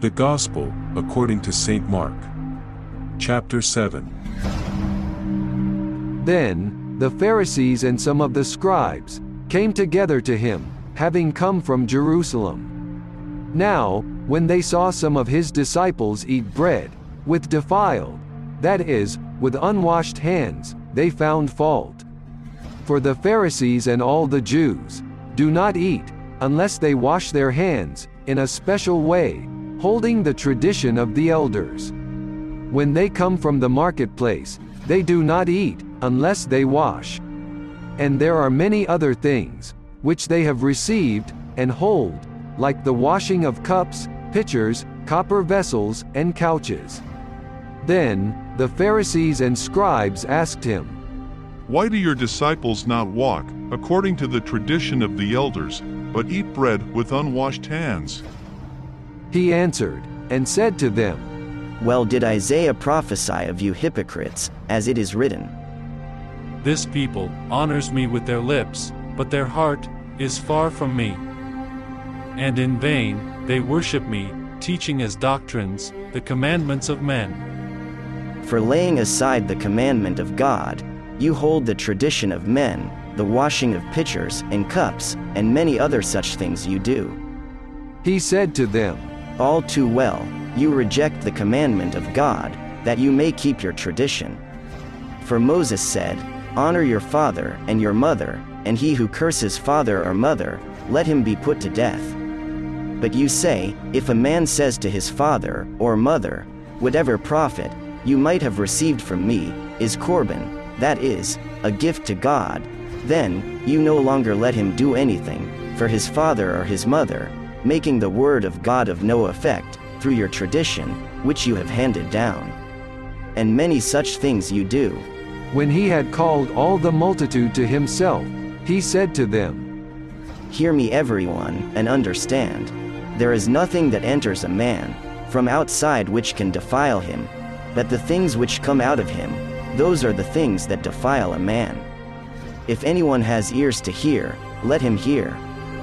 The Gospel, according to St. Mark. Chapter 7. Then the Pharisees and some of the scribes came together to him, having come from Jerusalem. Now, when they saw some of his disciples eat bread with defiled, that is, with unwashed hands, they found fault. For the Pharisees and all the Jews do not eat unless they wash their hands in a special way, holding the tradition of the elders. When they come from the marketplace, they do not eat unless they wash. And there are many other things which they have received and hold, like the washing of cups, pitchers, copper vessels, and couches. Then the Pharisees and scribes asked him, "Why do your disciples not walk according to the tradition of the elders, but eat bread with unwashed hands?" He answered and said to them, Well did Isaiah prophesy of you hypocrites, as it is written, This people honors me with their lips, but their heart is far from me. And in vain they worship me, teaching as doctrines the commandments of men. For laying aside the commandment of God, you hold the tradition of men, the washing of pitchers and cups, and many other such things you do. He said to them, All too well, you reject the commandment of God, that you may keep your tradition. For Moses said, Honor your father and your mother, and he who curses father or mother, let him be put to death. But you say, if a man says to his father or mother, Whatever profit you might have received from me is Corban, that is, a gift to God, then you no longer let him do anything for his father or his mother, making the word of God of no effect through your tradition, which you have handed down. And many such things you do. When he had called all the multitude to himself, he said to them, Hear me everyone, and understand. There is nothing that enters a man from outside which can defile him, but the things which come out of him, those are the things that defile a man. If anyone has ears to hear, let him hear.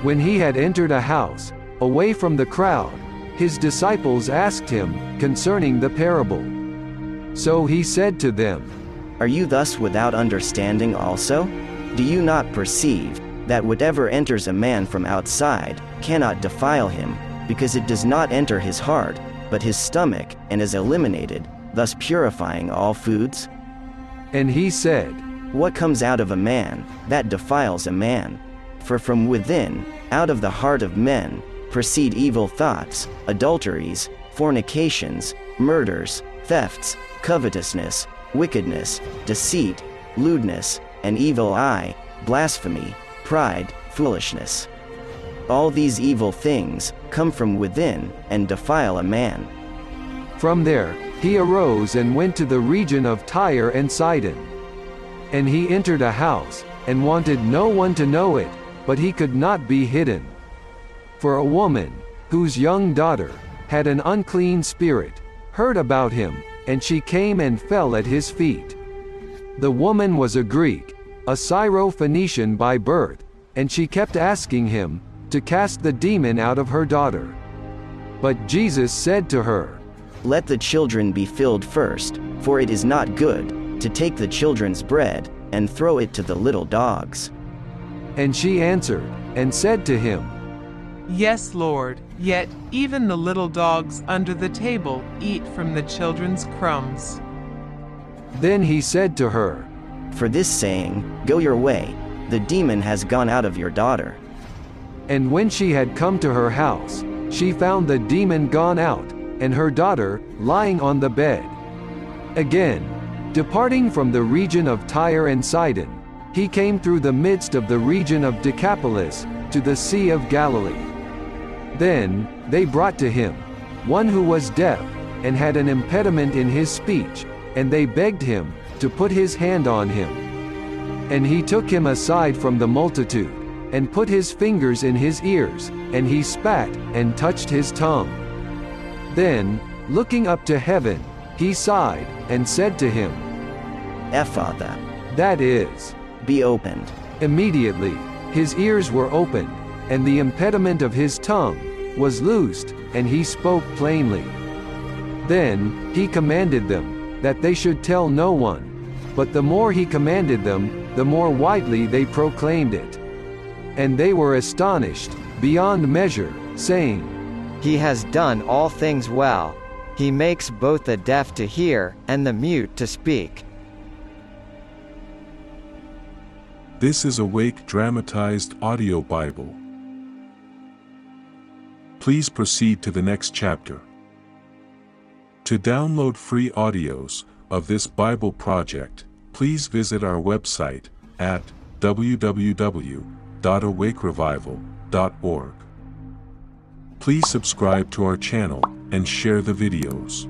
When he had entered a house, away from the crowd, his disciples asked him concerning the parable. So he said to them, Are you thus without understanding also? Do you not perceive that whatever enters a man from outside cannot defile him, because it does not enter his heart, but his stomach, and is eliminated, thus purifying all foods? And he said, What comes out of a man, that defiles a man? For from within, out of the heart of men, proceed evil thoughts, adulteries, fornications, murders, thefts, covetousness, wickedness, deceit, lewdness, an evil eye, blasphemy, pride, foolishness. All these evil things come from within and defile a man. From there, he arose and went to the region of Tyre and Sidon. And he entered a house, and wanted no one to know it, but he could not be hidden. For a woman, whose young daughter had an unclean spirit, heard about him, and she came and fell at his feet. The woman was a Greek, a Syro-Phoenician by birth, and she kept asking him to cast the demon out of her daughter. But Jesus said to her, Let the children be filled first, for it is not good to take the children's bread and throw it to the little dogs. And she answered and said to him, Yes, Lord, yet even the little dogs under the table eat from the children's crumbs. Then he said to her, For this saying, Go your way, the demon has gone out of your daughter. And when she had come to her house, she found the demon gone out, and her daughter lying on the bed. Again, departing from the region of Tyre and Sidon, he came through the midst of the region of Decapolis to the Sea of Galilee. Then they brought to him one who was deaf and had an impediment in his speech, and they begged him to put his hand on him. And he took him aside from the multitude, and put his fingers in his ears, and he spat and touched his tongue. Then, looking up to heaven, he sighed and said to him, Ephphatha, that is, be opened. Immediately, his ears were opened, and the impediment of his tongue was loosed, and he spoke plainly. Then he commanded them that they should tell no one. But the more he commanded them, the more widely they proclaimed it. And they were astonished beyond measure, saying, He has done all things well. He makes both the deaf to hear and the mute to speak. This is Awake Dramatized Audio Bible. Please proceed to the next chapter. To download free audios of this Bible project, please visit our website at www.awakerevival.org. Please subscribe to our channel and share the videos.